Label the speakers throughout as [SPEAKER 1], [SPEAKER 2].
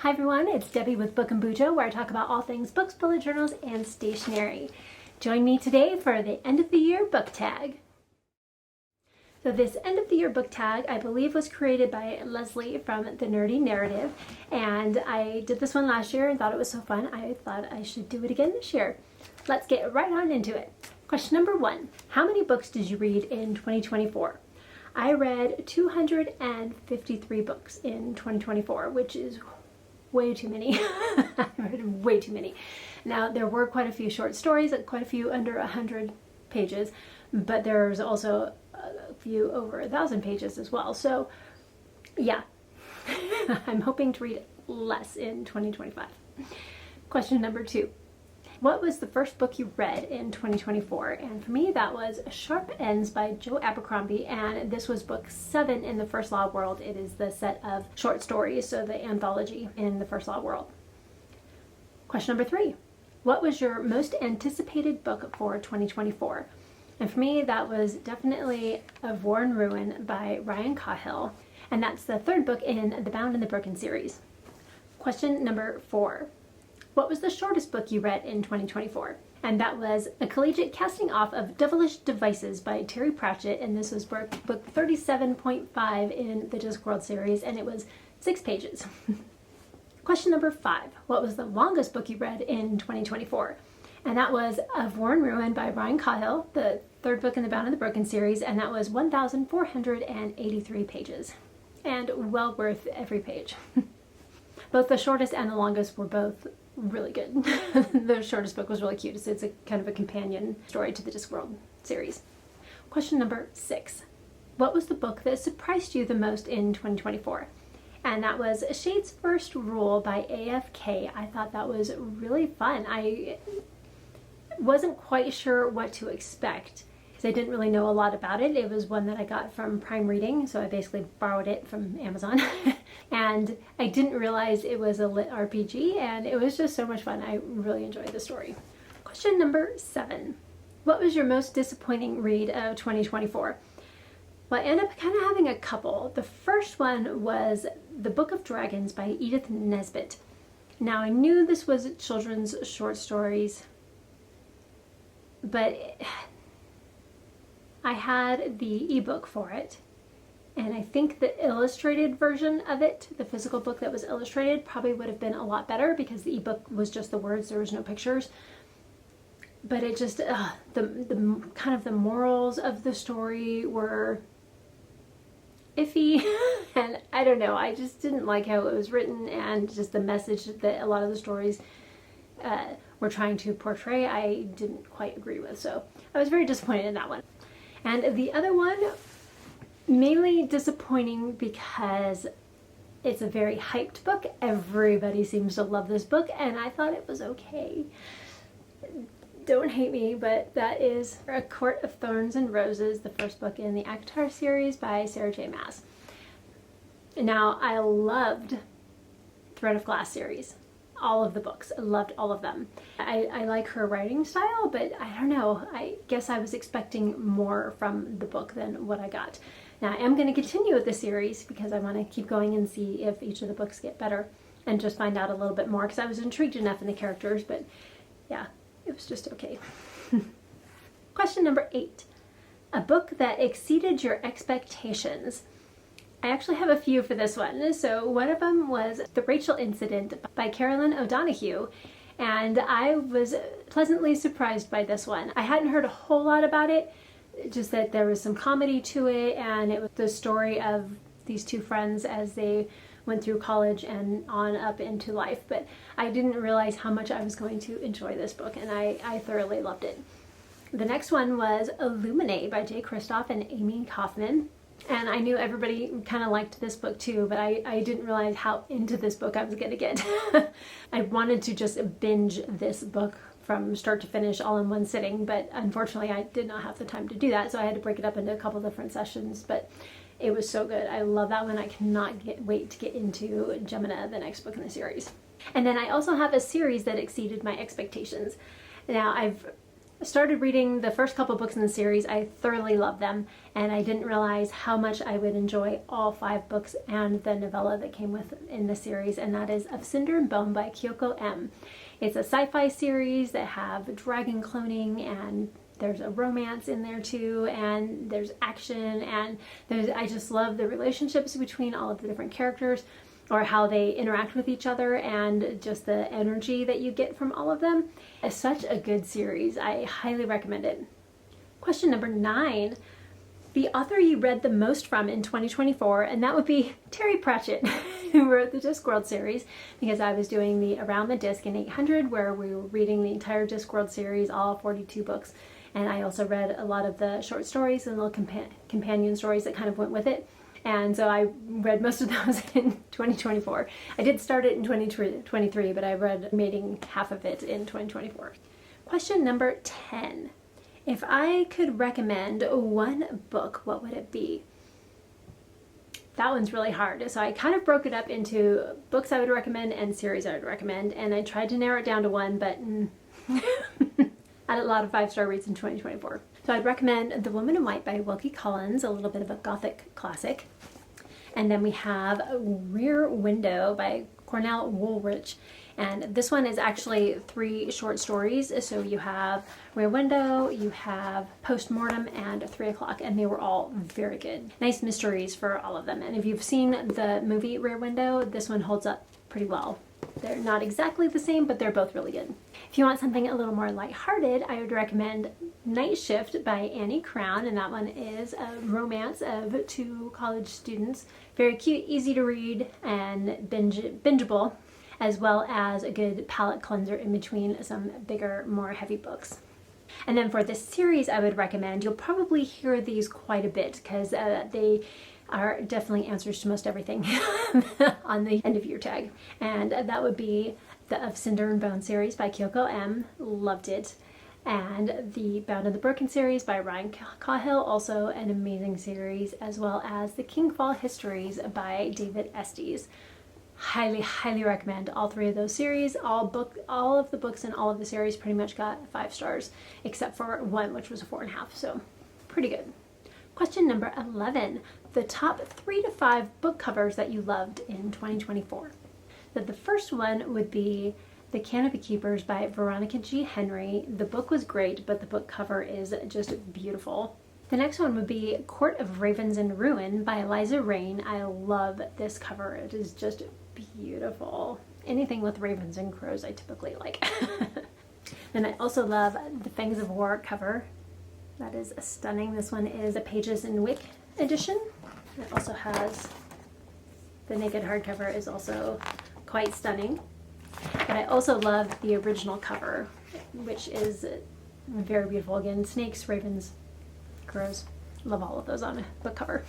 [SPEAKER 1] Hi everyone, it's Debbie with Book and BuJo, where I talk about all things books, bullet journals, and stationery. Join me today for the end of the year book tag. So this end of the year book tag, I believe, was created by Lezlie from The Nerdy Narrative, and I did this one last year and thought it was so fun, I thought I should do it again this year. Let's get right on into it. Question number 1, how many books did you read in 2024? I read 253 books in 2024, which is way too many. I read way too many. Now, there were quite a few short stories, quite a few under 100 pages, but there's also a few over 1,000 pages as well. So yeah, I'm hoping to read less in 2025. Question number 2. What was the first book you read in 2024? And for me, that was Sharp Ends by Joe Abercrombie, and this was book 7 in the First Law world. It is the set of short stories, so the anthology in the First Law world. Question number 3. What was your most anticipated book for 2024? And for me, that was definitely Of War and Ruin by Ryan Cahill, and that's the 3rd book in the Bound and the Broken series. Question number 4. What was the shortest book you read in 2024? And that was A Collegiate Casting Off of Devilish Devices by Terry Pratchett, and this was book 37.5 in the Discworld series, and it was 6 pages. Question number 5. What was the longest book you read in 2024? And that was Of War and Ruin by Ryan Cahill, the 3rd book in the Bound and the Broken series, and that was 1,483 pages. And well worth every page. Both the shortest and the longest were both really good. The shortest book was really cute. It's a kind of a companion story to the Discworld series. Question number 6. What was the book that surprised you the most in 2024? And that was Shade's First Rule by AFK. I thought that was really fun. I wasn't quite sure what to expect because I didn't really know a lot about it. It was one that I got from Prime Reading, so I basically borrowed it from Amazon. And I didn't realize it was a lit RPG, and it was just so much fun. I really enjoyed the story. Question number 7. What was your most disappointing read of 2024? Well, I ended up kind of having a couple. The first one was The Book of Dragons by Edith Nesbit. Now, I knew this was children's short stories, but I had the ebook for it, and I think the illustrated version of it, the physical book that was illustrated, probably would have been a lot better because the ebook was just the words, there was no pictures. But it just, the kind of the morals of the story were iffy, and I don't know, I just didn't like how it was written, and just the message that a lot of the stories were trying to portray, I didn't quite agree with. So I was very disappointed in that one. And the other one, mainly disappointing because it's a very hyped book. Everybody seems to love this book, and I thought it was okay. Don't hate me, but that is A Court of Thorns and Roses, the 1st book in the ACOTAR series by Sarah J. Maas. Now, I loved Thread of Glass series. All of the books. I loved all of them. I like her writing style, but I don't know. I guess I was expecting more from the book than what I got. Now, I am going to continue with the series because I want to keep going and see if each of the books get better and just find out a little bit more because I was intrigued enough in the characters, but yeah, it was just okay. Question number 8. A book that exceeded your expectations. I actually have a few for this one. So one of them was The Rachel Incident by Carolyn O'Donoghue, and I was pleasantly surprised by this one. I hadn't heard a whole lot about it, just that there was some comedy to it, and it was the story of these two friends as they went through college and on up into life, but I didn't realize how much I was going to enjoy this book, and I thoroughly loved it. The next one was Illuminate by Jay Kristoff and Amy Kaufman. And I knew everybody kind of liked this book too, but I didn't realize how into this book I was going to get. I wanted to just binge this book from start to finish all in one sitting, but unfortunately I did not have the time to do that, so I had to break it up into a couple different sessions, but it was so good. I love that one. I cannot wait to get into Gemina, the next book in the series. And then I also have a series that exceeded my expectations. Now, I've started reading the first couple books in the series. I thoroughly loved them, and I didn't realize how much I would enjoy all 5 books and the novella that came with in the series, and that is Of Cinder and Bone by Kyoko M. It's a sci-fi series that have dragon cloning, and there's a romance in there too, and there's action, and I just love the relationships between all of the different characters, or how they interact with each other, and just the energy that you get from all of them. It's such a good series. I highly recommend it. Question number 9, the author you read the most from in 2024, and that would be Terry Pratchett, who wrote the Discworld series, because I was doing the Around the Disc in 800, where we were reading the entire Discworld series, all 42 books, and I also read a lot of the short stories and little companion stories that kind of went with it. And so I read most of those in 2024. I did start it in 2023, but I read maybe half of it in 2024. Question number 10. If I could recommend one book, what would it be? That one's really hard. So I kind of broke it up into books I would recommend and series I would recommend, and I tried to narrow it down to one, but I had a lot of 5-star reads in 2024. So I'd recommend The Woman in White by Wilkie Collins, a little bit of a gothic classic. And then we have Rear Window by Cornell Woolrich. And this one is actually 3 short stories. So you have Rear Window, you have Postmortem, and 3 O'Clock, and they were all very good. Nice mysteries for all of them. And if you've seen the movie Rear Window, this one holds up pretty well. They're not exactly the same, but they're both really good. If you want something a little more lighthearted, I would recommend Night Shift by Annie Crown, and that one is a romance of 2 college students. Very cute, easy to read, and bingeable, as well as a good palate cleanser in between some bigger, more heavy books. And then for this series, I would recommend, you'll probably hear these quite a bit, because they are definitely answers to most everything on the end of year tag. And that would be the Of Cinder and Bone series by Kyoko M. Loved it. And the Bound and the Broken series by Ryan Cahill, also an amazing series, as well as the Kingfall Histories by David Estes. Highly, highly recommend all 3 of those series. All of the books in all of the series pretty much got 5 stars, except for one, which was a 4.5, so pretty good. Question number 11, the top 3 to 5 book covers that you loved in 2024. So the first one would be The Canopy Keepers by Veronica G. Henry. The book was great, but the book cover is just beautiful. The next one would be Court of Ravens and Ruin by Eliza Reign. I love this cover. It is just beautiful. Anything with ravens and crows I typically like. And I also love the Fangs of War cover. That is stunning. This one is a Pages in Wick edition. It also has the naked hardcover, is also quite stunning. But I also love the original cover, which is very beautiful. Again, snakes, ravens, crows. Love all of those on a book cover.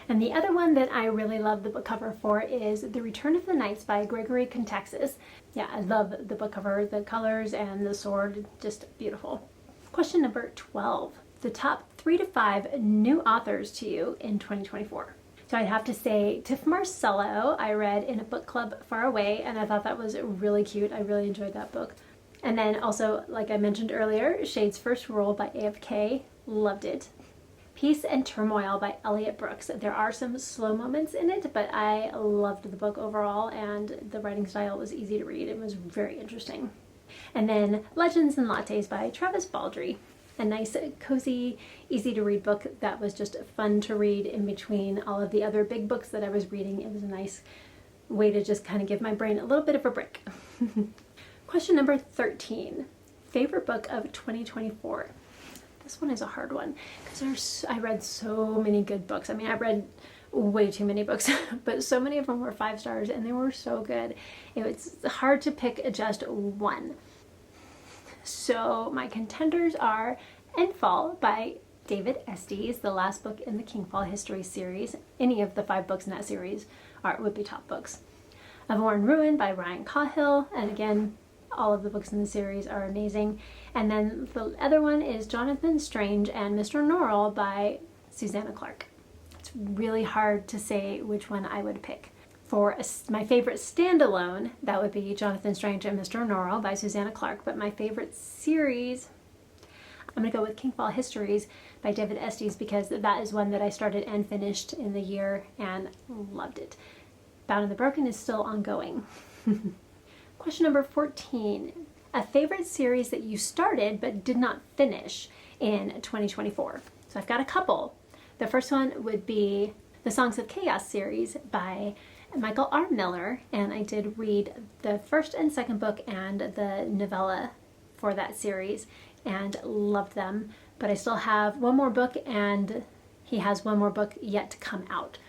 [SPEAKER 1] And the other one that I really love the book cover for is The Return of the Knights by Gregory Contaxis. Yeah, I love the book cover, the colors and the sword, just beautiful. Question number 12, the top 3 to 5 new authors to you in 2024. So I'd have to say Tiff Marcello, I read in a book club far away, and I thought that was really cute. I really enjoyed that book. And then also, like I mentioned earlier, Shade's First Rule by AFK, loved it. Peace and Turmoil by Elliot Brooks. There are some slow moments in it, but I loved the book overall, and the writing style was easy to read. It was very interesting. And then Legends and Lattes by Travis Baldree. A nice, cozy, easy to read book that was just fun to read in between all of the other big books that I was reading. It was a nice way to just kind of give my brain a little bit of a break. Question number 13, favorite book of 2024. This one is a hard one because I read so many good books. I mean, I read way too many books, but so many of them were 5 stars and they were so good. It was hard to pick just one. So my contenders are Endfall by David Estes, the last book in the Kingfall History series. Any of the 5 books in that series would be top books. Of War and Ruin by Ryan Cahill, and again, all of the books in the series are amazing. And then the other one is Jonathan Strange and Mr. Norrell by Susanna Clarke. It's really hard to say which one I would pick. For my favorite standalone, that would be Jonathan Strange and Mr. Norrell by Susanna Clarke, but my favorite series, I'm going to go with Kingfall Histories by David Estes because that is one that I started and finished in the year and loved it. Bound and the Broken is still ongoing. Question number 14. A favorite series that you started but did not finish in 2024. So I've got a couple. The first one would be the Songs of Chaos series by Michael R. Miller, and I did read the first and second book and the novella for that series and loved them, but I still have one more book and he has one more book yet to come out.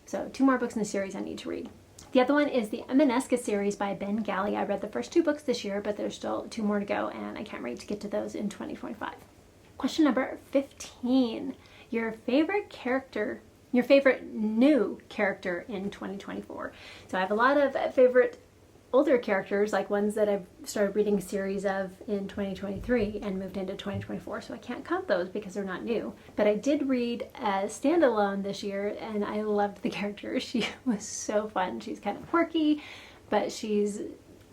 [SPEAKER 1] So 2 more books in the series I need to read. The other one is the Emaneska series by Ben Galley. I read the first 2 books this year, but there's still 2 more to go and I can't wait to get to those in 2025. Question number 15. Your favorite character, your favorite new character in 2024. So I have a lot of favorite older characters, like ones that I've started reading a series of in 2023 and moved into 2024, so I can't count those because they're not new. But I did read a standalone this year and I loved the character. She was so fun. She's kind of quirky, but she's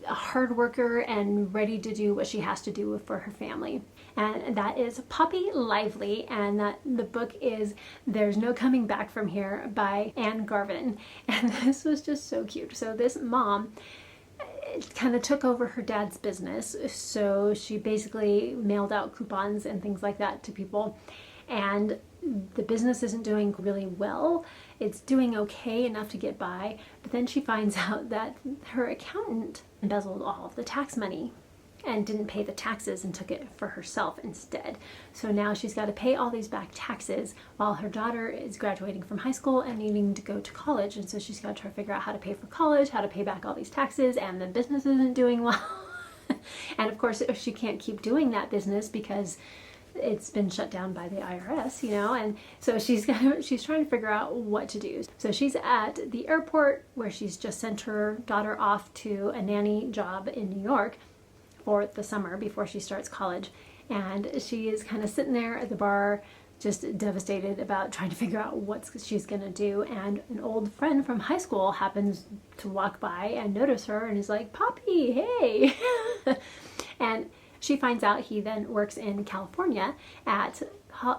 [SPEAKER 1] a hard worker and ready to do what she has to do for her family. And that is Poppy Lively, and the book is There's No Coming Back From Here by Anne Garvin. And this was just so cute. So this mom kind of took over her dad's business, so she basically mailed out coupons and things like that to people, and the business isn't doing really well. It's doing okay enough to get by, but then she finds out that her accountant embezzled all of the tax money and didn't pay the taxes and took it for herself instead. So now she's got to pay all these back taxes while her daughter is graduating from high school and needing to go to college. And so she's got to try to figure out how to pay for college, how to pay back all these taxes, and the business isn't doing well. And of course, she can't keep doing that business because it's been shut down by the IRS, you know, and so she's trying to figure out what to do. So she's at the airport where she's just sent her daughter off to a nanny job in New York for the summer before she starts college, and she is kind of sitting there at the bar just devastated about trying to figure out what she's gonna do, and an old friend from high school happens to walk by and notice her and is like, "Poppy, hey." And she finds out he then works in California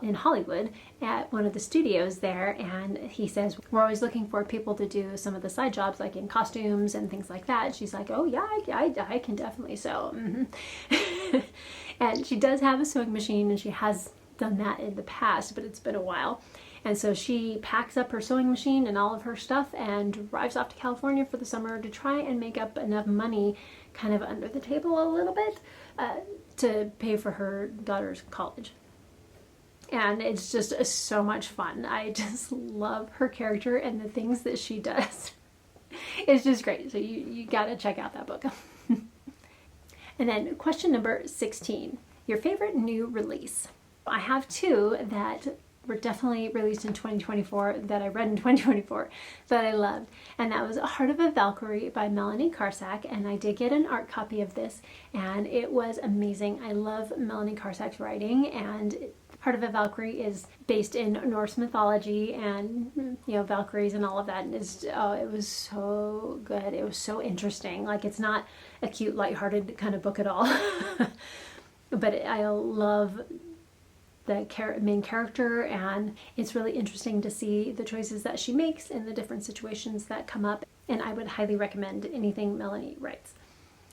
[SPEAKER 1] in Hollywood at one of the studios there, and he says, "We're always looking for people to do some of the side jobs like in costumes and things like that." And she's like, "Oh yeah, I can definitely sew." Mm-hmm. And she does have a sewing machine and she has done that in the past, but it's been a while. And so she packs up her sewing machine and all of her stuff and drives off to California for the summer to try and make up enough money kind of under the table a little bit to pay for her daughter's college. And it's just so much fun. I just love her character and the things that she does. It's just great. So you gotta check out that book. And then question number 16, your favorite new release. I have 2 that were definitely released in 2024 that I read in 2024 that I loved, and that was Heart of a Valkyrie by Melanie Karsak, and I did get an art copy of this and it was amazing. I love Melanie Karsak's writing, and Heart of a Valkyrie is based in Norse mythology and, you know, Valkyries and all of that, and it was so good. It was so interesting. Like, it's not a cute, lighthearted kind of book at all. But I love the main character, and it's really interesting to see the choices that she makes in the different situations that come up, and I would highly recommend anything Melanie writes.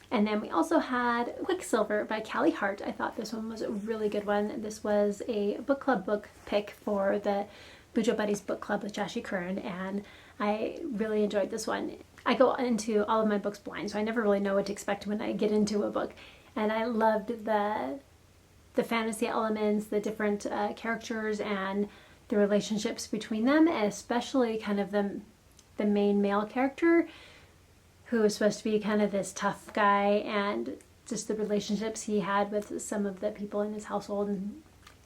[SPEAKER 1] And then we also had Quicksilver by Callie Hart. I thought this one was a really good one. This was a book club book pick for the BuJo Buddies book club with Jashi Curran, and I really enjoyed this one. I go into all of my books blind, so I never really know what to expect when I get into a book, and I loved the fantasy elements, the different characters and the relationships between them, and especially kind of the main male character, who was supposed to be kind of this tough guy, and just the relationships he had with some of the people in his household, and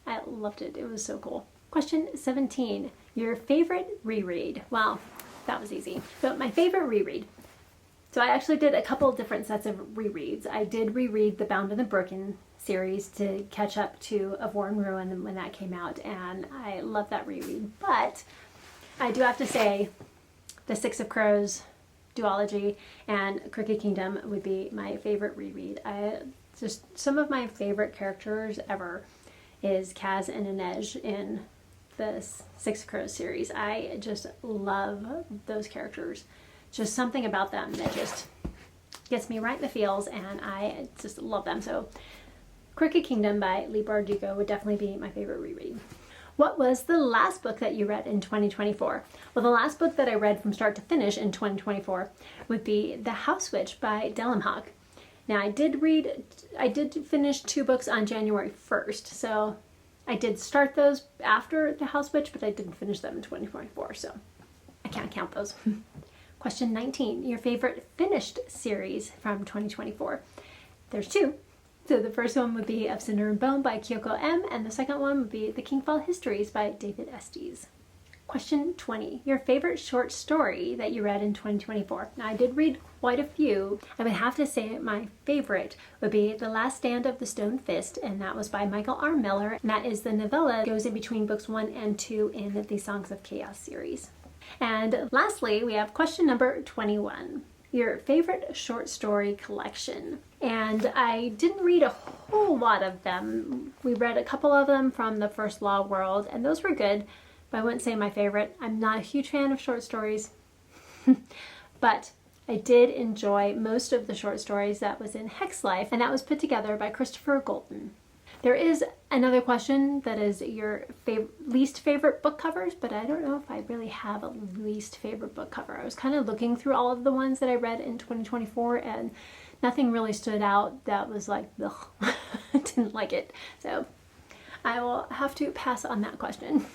[SPEAKER 1] I loved it. It was so cool. Question 17, your favorite reread. Wow, that was easy. So my favorite reread. So I actually did a couple different sets of rereads. I did reread the Bound and the Broken series to catch up to Of War and Ruin when that came out, and I love that reread. But I do have to say the Six of Crows duology and Crooked Kingdom would be my favorite reread. Just some of my favorite characters ever is Kaz and Inej in the Six Crows series. I just love those characters. Just something about them that just gets me right in the feels, and I just love them. So Crooked Kingdom by Leigh Bardugo would definitely be my favorite reread. What was the last book that you read in 2024? Well, the last book that I read from start to finish in 2024 would be The House Witch by Dellenhawk. Now, I did finish 2 books on January 1st, so I did start those after The House Witch, but I didn't finish them in 2024, so I can't count those. Question 19, your favorite finished series from 2024? There's 2. So the first one would be Of Cinder and Bone by Kyoko M, and the second one would be The Kingfall Histories by David Estes. Question 20, your favorite short story that you read in 2024? Now, I did read quite a few. I would have to say my favorite would be The Last Stand of the Stone Fist, and that was by Michael R. Miller, and that is the novella that goes in between books 1 and 2 in the Songs of Chaos series. And lastly, we have question number 21. Your favorite short story collection. And I didn't read a whole lot of them. We read a couple of them from the First Law world, and those were good, but I wouldn't say my favorite. I'm not a huge fan of short stories, but I did enjoy most of the short stories that was in Hex Life, and that was put together by Christopher Golden. There is another question that is your least favorite book covers, but I don't know if I really have a least favorite book cover. I was kind of looking through all of the ones that I read in 2024, and nothing really stood out that was like, ugh, I didn't like it. So I will have to pass on that question.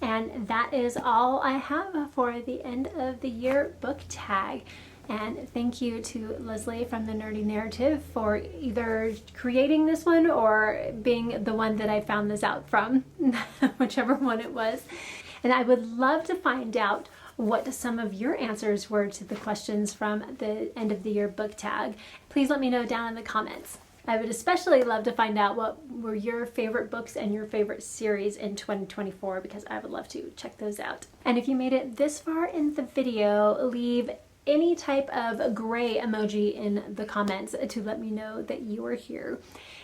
[SPEAKER 1] And that is all I have for the end of the year book tag. And thank you to Lezlie from The Nerdy Narrative for either creating this one or being the one that I found this out from, whichever one it was. And I would love to find out what some of your answers were to the questions from the end of the year book tag. Please let me know down in the comments. I would especially love to find out what were your favorite books and your favorite series in 2024, because I would love to check those out. And if you made it this far in the video, leave any type of gray emoji in the comments to let me know that you are here.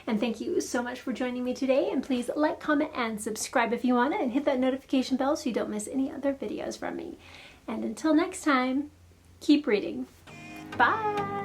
[SPEAKER 1] And thank you so much for joining me today, and please like, comment, and subscribe if you want it, and hit that notification bell so you don't miss any other videos from me. And until next time, keep reading. Bye!